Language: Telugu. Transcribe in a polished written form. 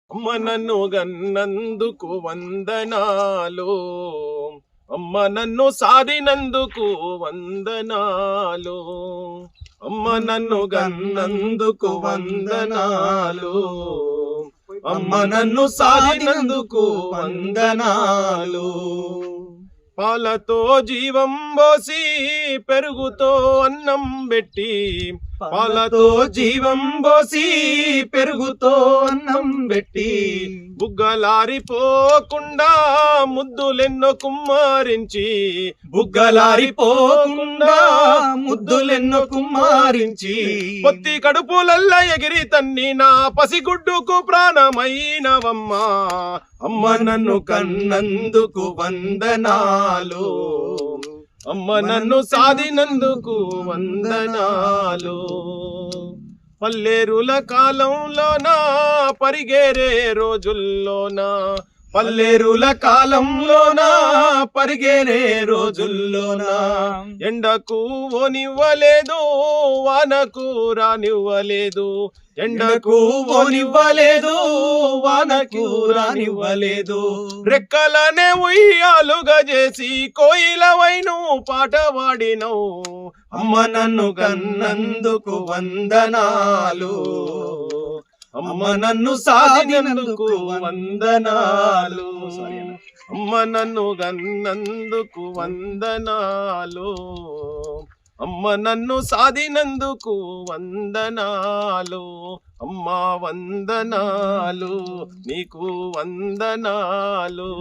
అమ్మ నన్ను గన్నందుకు వందనాలు, అమ్మ నన్ను సాధినందుకు వందనాలు, అమ్మ నన్ను గన్నందుకు వందనాలు, అమ్మ నన్ను సాధినందుకు వందనాలు. పాలతో జీవం పోసి పెరుగుతో అన్నం పెట్టి, పాలతో జీవం పోసి పెరుగుతో అన్నం పెట్టి, బుగ్గలారిపోకుండా ముద్దులెన్నో కుమ్మారించి, బుగ్గలారిపోకుండా ముద్దులెన్నో కుమ్మారించి, పొత్తి కడుపులల్ల ఎగిరి తన్ని నా పసిగుడ్డుకు ప్రాణమైనవమ్మా. అమ్మ నన్ను కన్నందుకు వందనాలు, అమ్మ నన్ను సాధినందుకు వందనాలు. పల్లెరుల కాలంలోనా పరిగేరే రోజుల్లోనా, పల్లెరుల కాలంలోనా పరిగేరే రోజుల్లోనా, ఎండకు ఓనివ్వలేదు వానకు రానివ్వలేదు, ఎండకు ఓనివ్వలేదు వానకు రానివ్వలేదు, రెక్కలనే ఉయ్యాలుగా చేసి కోయిలవైను పాట పాడినవు. అమ్మ నన్ను కన్నందుకు వందనాలు, అమ్మ నన్ను సాధినందుకు వందనాలు, అమ్మ నన్ను గన్నందుకు వందనాలు, అమ్మ నన్ను సాధినందుకు వందనాలు. అమ్మ వందనాలు, నీకు వందనాలు.